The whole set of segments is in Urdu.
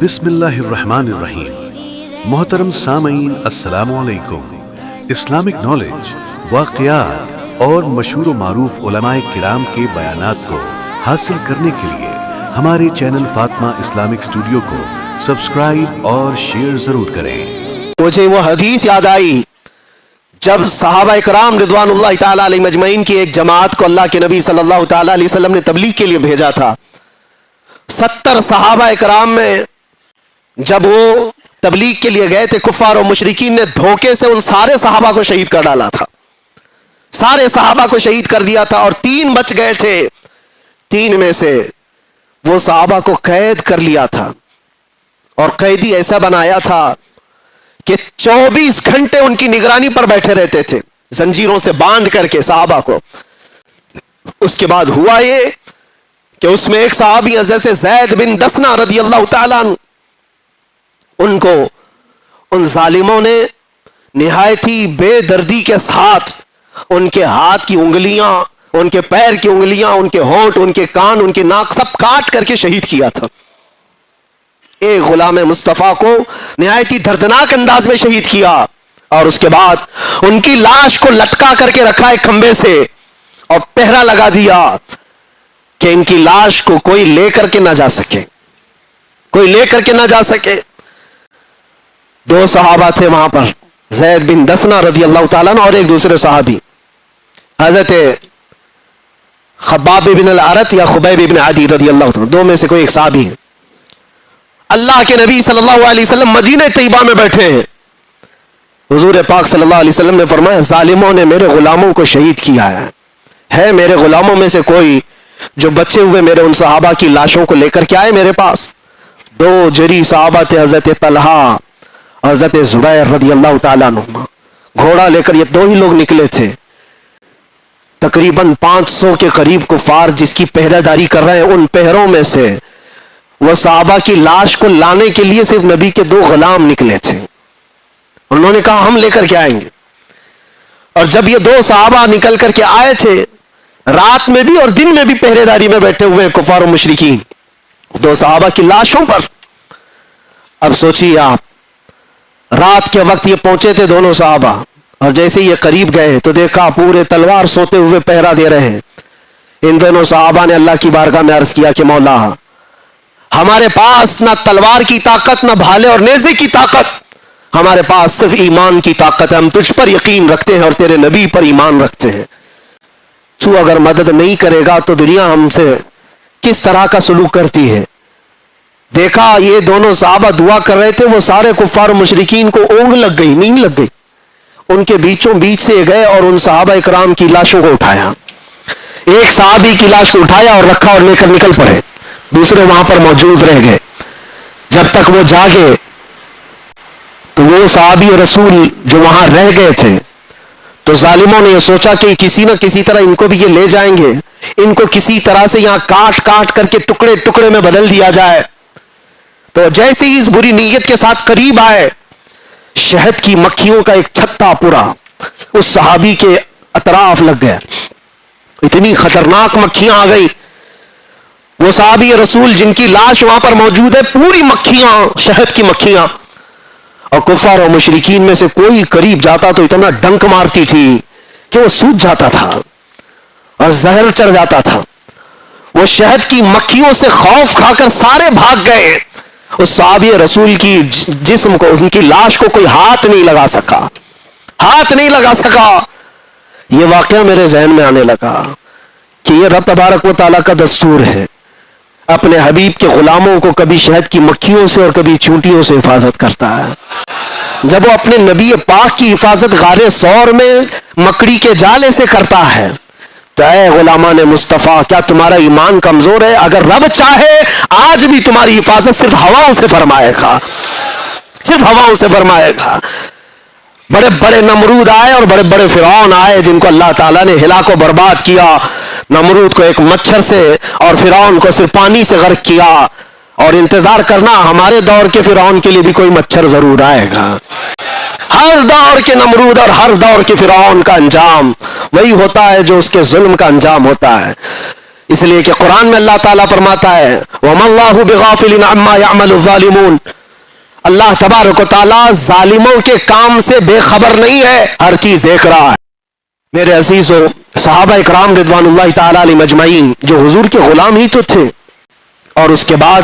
بسم اللہ الرحمن الرحیم۔ محترم سامعین السلام علیکم۔ اسلامک نالج، واقعات اور مشہور و معروف علماء کرام کے بیانات کو حاصل کرنے کے لیے ہمارے چینل فاطمہ اسلامک اسٹوڈیو کو سبسکرائب اور شیئر ضرور کریں۔ مجھے وہ حدیث یاد آئی جب صحابہ کرام رضوان اللہ تعالیٰ علیہ مجمعین کی ایک جماعت کو اللہ کے نبی صلی اللہ تعالیٰ علیہ وسلم نے تبلیغ کے لیے بھیجا تھا۔ 70 صحابہ کرام میں جب وہ تبلیغ کے لیے گئے تھے، کفار و مشرکین نے دھوکے سے ان سارے صحابہ کو شہید کر ڈالا تھا، سارے صحابہ کو شہید کر دیا تھا، اور 3 بچ گئے تھے۔ 3 میں سے وہ صحابہ کو قید کر لیا تھا، اور قیدی ایسا بنایا تھا کہ 24 گھنٹے ان کی نگرانی پر بیٹھے رہتے تھے، زنجیروں سے باندھ کر کے صحابہ کو۔ اس کے بعد ہوا یہ کہ اس میں ایک صحابی حضرت زید بن دسنہ رضی اللہ تعالیٰ عنہ، ان کو ان ظالموں نے نہایت ہی بے دردی کے ساتھ ان کے ہاتھ کی انگلیاں، ان کے پیر کی انگلیاں، ان کے ہونٹ، ان کے کان، ان کے ناک سب کاٹ کر کے شہید کیا تھا۔ ایک غلام مصطفیٰ کو نہایت ہی دردناک انداز میں شہید کیا، اور اس کے بعد ان کی لاش کو لٹکا کر کے رکھا ایک کھمبے سے، اور پہرا لگا دیا کہ ان کی لاش کو کوئی لے کر کے نہ جا سکے، کوئی لے کر کے نہ جا سکے۔ 2 صحابہ تھے وہاں پر، زید بن دسنہ رضی اللہ تعالیٰ عنہ اور ایک دوسرے صحابی حضرت خباب بن الارت یا خبیب بن عدی رضی اللہ تعالیٰ، 2 میں سے کوئی ایک صحابی ہے۔ اللہ کے نبی صلی اللہ علیہ وسلم مدینہ طیبہ میں بیٹھے ہیں۔ حضور پاک صلی اللہ علیہ وسلم نے فرمایا، ظالموں نے میرے غلاموں کو شہید کیا ہے میرے غلاموں میں سے کوئی جو بچے ہوئے میرے ان صحابہ کی لاشوں کو لے کر کے آئے میرے پاس۔ 2 جری صحابہ تھے، حضرت طلحہ، حضرت زبیر رضی اللہ تعالیٰ عنہ، گھوڑا لے کر یہ 2 ہی لوگ نکلے تھے۔ تقریباً 500 کے قریب کفار جس کی پہرہ داری کر رہے ہیں، ان پہروں میں سے وہ صحابہ کی لاش کو لانے کے لیے صرف نبی کے 2 غلام نکلے تھے۔ انہوں نے کہا ہم لے کر کے آئیں گے، اور جب یہ 2 صحابہ نکل کر کے آئے تھے، رات میں بھی اور دن میں بھی پہرے داری میں بیٹھے ہوئے کفار و مشرکین 2 صحابہ کی لاشوں پر۔ اب سوچیے آپ، رات کے وقت یہ پہنچے تھے دونوں صحابہ، اور جیسے یہ قریب گئے تو دیکھا پورے تلوار سوتے ہوئے پہرا دے رہے ہیں۔ ان دونوں صحابہ نے اللہ کی بارگاہ میں عرض کیا کہ مولا، ہمارے پاس نہ تلوار کی طاقت، نہ بھالے اور نیزے کی طاقت، ہمارے پاس صرف ایمان کی طاقت ہے۔ ہم تجھ پر یقین رکھتے ہیں اور تیرے نبی پر ایمان رکھتے ہیں، تو اگر مدد نہیں کرے گا تو دنیا ہم سے کس طرح کا سلوک کرتی ہے۔ دیکھا یہ دونوں صحابہ دعا کر رہے تھے، وہ سارے کفار و مشرکین کو اونگ لگ گئی، نیند لگ گئی۔ ان کے بیچوں بیچ سے گئے اور ان صحابہ اکرام کی لاشوں کو اٹھایا، ایک صحابی کی لاش کو اٹھایا اور رکھا اور لے کر نکل پڑے، دوسرے وہاں پر موجود رہ گئے۔ جب تک وہ جاگے تو وہ صحابی رسول جو وہاں رہ گئے تھے، تو ظالموں نے یہ سوچا کہ کسی نہ کسی طرح ان کو بھی یہ لے جائیں گے، ان کو کسی طرح سے یہاں کاٹ کاٹ کر کے ٹکڑے ٹکڑے میں بدل دیا جائے۔ تو جیسے ہی اس بری نیت کے ساتھ قریب آئے، شہد کی مکھیوں کا ایک چھتا پورا اس صحابی کے اطراف لگ گیا، اتنی خطرناک مکھیاں آ گئی۔ وہ صحابی رسول جن کی لاش وہاں پر موجود ہے، پوری مکھیاں، شہد کی مکھیاں، اور کفار و مشرکین میں سے کوئی قریب جاتا تو اتنا ڈنک مارتی تھی کہ وہ سوج جاتا تھا اور زہر چڑھ جاتا تھا۔ وہ شہد کی مکھیوں سے خوف کھا کر سارے بھاگ گئے۔ اس صحابی رسول کی جسم کو، ان کی لاش کو کوئی ہاتھ نہیں لگا سکا، ہاتھ نہیں لگا سکا۔ یہ واقعہ میرے ذہن میں آنے لگا کہ یہ رب تبارک و تعالیٰ کا دستور ہے، اپنے حبیب کے غلاموں کو کبھی شہد کی مکھیوں سے اور کبھی چونٹیوں سے حفاظت کرتا ہے۔ جب وہ اپنے نبی پاک کی حفاظت غار ثور میں مکڑی کے جالے سے کرتا ہے، تو اے غلامان مصطفیٰ، کیا تمہارا ایمان کمزور ہے؟ اگر رب چاہے آج بھی تمہاری حفاظت صرف ہواؤں سے فرمائے گا، صرف ہواؤں سے فرمائے گا۔ بڑے بڑے نمرود آئے اور بڑے بڑے فرعون آئے جن کو اللہ تعالیٰ نے ہلاک و برباد کیا۔ نمرود کو ایک مچھر سے اور فرعون کو صرف پانی سے غرق کیا، اور انتظار کرنا ہمارے دور کے فرعون کے لیے بھی کوئی مچھر ضرور آئے گا۔ ہر دور کے نمرود اور ہر دور کے فرعون کا انجام وہی ہوتا ہے جو اس کے ظلم کا انجام ہوتا ہے۔ اس لیے کہ قرآن میں اللہ تعالیٰ فرماتا ہے وَمَا اللَّهُ بِغَافِلٍ عَمَّا يَعْمَلُ الظَّالِمُونَ، اللہ تبارک و تعالیٰ ظالموں کے کام سے بے خبر نہیں ہے، ہر چیز دیکھ رہا ہے۔ میرے عزیزو، صحابہ اکرام رضوان اللہ تعالیٰ علیہ مجمعین جو حضور کے غلام ہی تو تھے، اور اس کے بعد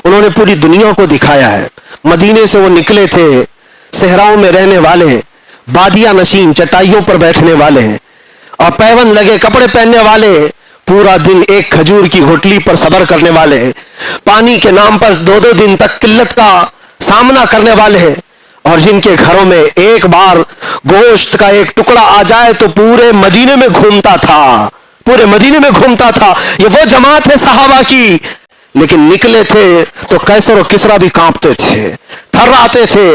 انہوں نے پوری دنیا کو دکھایا ہے۔ مدینے سے وہ نکلے تھے، صحراؤں میں رہنے والے ہیں، بادیہ نشین چٹائیوں پر بیٹھنے والے ہیں، اور پیون لگے کپڑے پہننے والے ہیں، پورا دن ایک کھجور کی گھٹلی پر صبر کرنے والے ہیں، پانی کے نام پر 2 دن تک قلت کا سامنا کرنے والے ہیں، اور جن کے گھروں میں ایک بار گوشت کا ایک ٹکڑا آ جائے تو پورے مدینے میں گھومتا تھا، پورے مدینے میں گھومتا تھا۔ یہ وہ جماعت ہے صحابہ کی، لیکن نکلے تھے تو قیصر و کسریٰ بھی کانپتے تھے، تھراتے تھے۔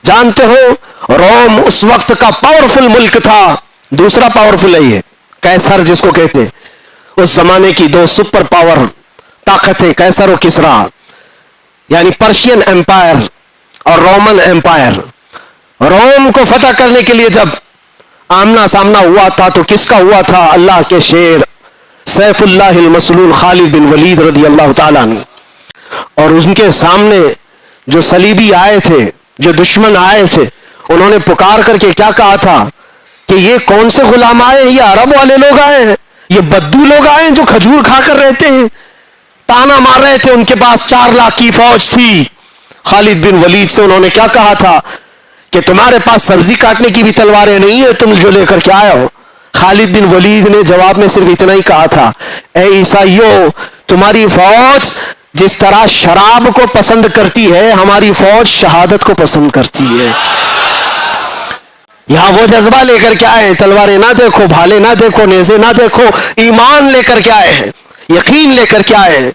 جانتے ہو روم اس وقت کا پاورفل ملک تھا، دوسرا پاورفل ہے یہ قیصر جس کو کہتے، اس زمانے کی 2 سپر پاور طاقتیں قیصر و کسریٰ، یعنی پرشین ایمپائر اور رومن ایمپائر۔ روم کو فتح کرنے کے لیے جب آمنا سامنا ہوا تھا تو کس کا ہوا تھا؟ اللہ کے شیر سیف اللہ المسلول خالد بن ولید رضی اللہ تعالیٰ عنہ، اور ان کے سامنے جو صلیبی آئے تھے، جو دشمن آئے تھے، انہوں نے پکار کر کے کیا کہا تھا کہ یہ کون سے غلام آئے ہیں؟ یہ عرب والے لوگ آئے ہیں، یہ بدو لوگ آئے ہیں جو کھجور کھا کر رہتے ہیں۔ تانا مار رہے تھے، ان کے پاس 4 لاکھ کی فوج تھی۔ خالد بن ولید سے انہوں نے کیا کہا تھا کہ تمہارے پاس سبزی کاٹنے کی بھی تلواریں نہیں ہیں، تم جو لے کر کے آئے ہو۔ خالد بن ولید نے جواب میں صرف اتنا ہی کہا تھا، اے عیسائیو، تمہاری فوج جس طرح شراب کو پسند کرتی ہے، ہماری فوج شہادت کو پسند کرتی ہے۔ یہاں وہ جذبہ لے کر کے آئے ہیں، تلواریں نہ دیکھو، بھالے نہ دیکھو، نیزے نہ دیکھو، ایمان لے کر کے آئے ہیں، یقین لے کر کے آئے ہیں۔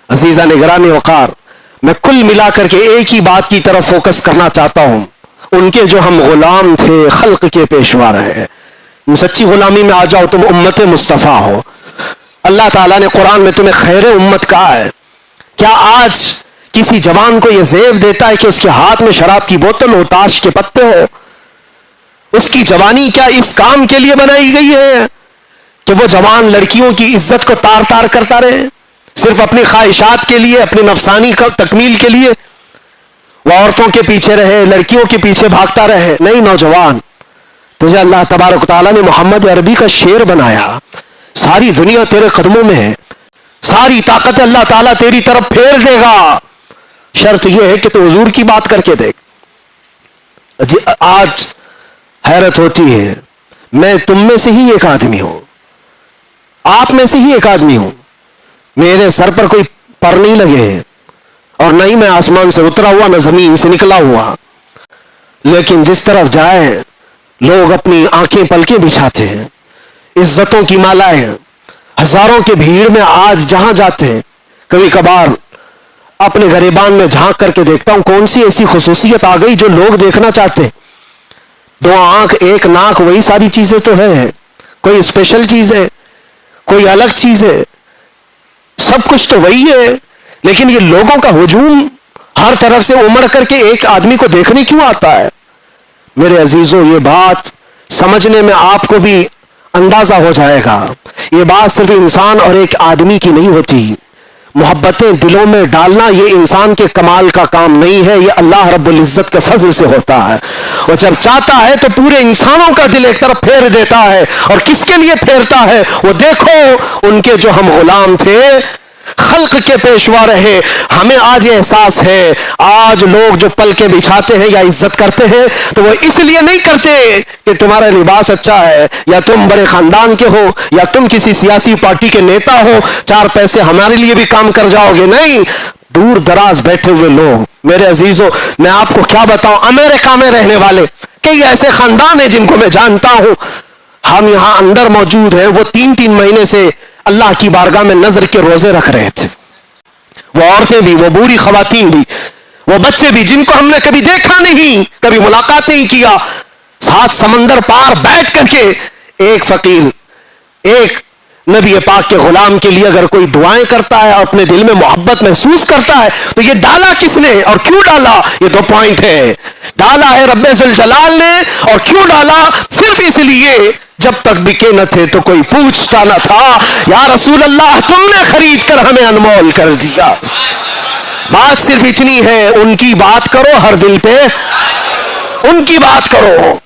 عزیزان گرامی وقار، میں کل ملا کر کے ایک ہی بات کی طرف فوکس کرنا چاہتا ہوں، ان کے جو ہم غلام تھے، خلق کے پیشوا رہے، سچی غلامی میں آ جاؤ، تم امت مصطفیٰ ہو۔ اللہ تعالیٰ نے قرآن میں تمہیں خیر امت کہا ہے۔ کیا آج کسی جوان کو یہ زیب دیتا ہے کہ اس کے ہاتھ میں شراب کی بوتل ہو، تاش کے پتے ہو؟ اس کی جوانی کیا اس کام کے لیے بنائی گئی ہے کہ وہ جوان لڑکیوں کی عزت کو تار تار کرتا رہے، صرف اپنی خواہشات کے لیے، اپنی نفسانی تکمیل کے لیے وہ عورتوں کے پیچھے رہے، لڑکیوں کے پیچھے بھاگتا رہے؟ نہیں نوجوان، تجھے اللہ تبارک و تعالیٰ نے محمد عربی کا شیر بنایا، ساری دنیا تیرے قدموں میں ہے، ساری طاقت اللہ تعالیٰ تیری طرف پھیر دے گا، شرط یہ ہے کہ تو حضور کی بات کر کے دیکھ۔ آج حیرت ہوتی ہے، میں تم میں سے ہی ایک آدمی ہوں، آپ میں سے ہی ایک آدمی ہوں، میرے سر پر کوئی پر نہیں لگے ہیں، اور نہ ہی میں آسمان سے اترا ہوا، نہ زمین سے نکلا ہوا، لیکن جس طرف جائیں لوگ اپنی آنکھیں پلکیں بچھاتے ہیں، عزتوں کی مالائیں، ہزاروں کے بھیڑ میں آج جہاں جاتے ہیں، کبھی کبھار اپنے گریبان میں جھانک کر کے دیکھتا ہوں کون سی ایسی خصوصیت آ گئی جو لوگ دیکھنا چاہتے ہیں۔ 2 آنکھ 1 ناک، وہی ساری چیزیں تو ہیں، کوئی اسپیشل چیز ہے، کوئی الگ چیز ہے، سب کچھ تو وہی ہے، لیکن یہ لوگوں کا ہجوم ہر طرف سے امڑ کر کے ایک آدمی کو دیکھنے کیوں آتا ہے؟ میرے عزیزوں، یہ بات سمجھنے میں آپ کو بھی اندازہ ہو جائے گا، یہ بات صرف انسان اور ایک آدمی کی نہیں ہوتی، محبتیں دلوں میں ڈالنا یہ انسان کے کمال کا کام نہیں ہے، یہ اللہ رب العزت کے فضل سے ہوتا ہے۔ وہ جب چاہتا ہے تو پورے انسانوں کا دل ایک طرف پھیر دیتا ہے، اور کس کے لیے پھیرتا ہے؟ وہ دیکھو، ان کے جو ہم غلام تھے، خلق کے پیشوا رہے، ہمیں آج یہ احساس ہے، آج لوگ جو پلکیں بچھاتے ہیں یا عزت کرتے ہیں تو وہ اس لیے نہیں کرتے کہ تمہارا لباس اچھا ہے، یا تم بڑے خاندان کے ہو، یا تم کسی سیاسی پارٹی کے نیتا ہو، 4 پیسے ہمارے لیے بھی کام کر جاؤ گے، نہیں، دور دراز بیٹھے ہوئے لوگ۔ میرے عزیزوں، میں آپ کو کیا بتاؤں، امریکہ میں رہنے والے کئی ایسے خاندان ہیں جن کو میں جانتا ہوں، ہم یہاں اندر موجود ہیں، وہ 3 مہینے سے اللہ کی بارگاہ میں نظر کے روزے رکھ رہے تھے، وہ عورتیں بھی، وہ بوڑھی خواتین بھی، وہ بچے بھی، جن کو ہم نے کبھی دیکھا نہیں، کبھی ملاقات نہیں کیا، 7 سمندر پار بیٹھ کر کے ایک فقیر، ایک نبی پاک کے غلام کے لیے اگر کوئی دعائیں کرتا ہے اور اپنے دل میں محبت محسوس کرتا ہے تو یہ ڈالا کس نے اور کیوں ڈالا؟ یہ 2 پوائنٹ ہے، ڈالا ہے رب ذوالجلال نے، اور کیوں ڈالا؟ صرف اس لیے جب تک بکے نہ تھے تو کوئی پوچھتا نہ تھا، یا رسول اللہ تم نے خرید کر ہمیں انمول کر دیا۔ بات صرف اتنی ہے، ان کی بات کرو ہر دل پہ، ان کی بات کرو۔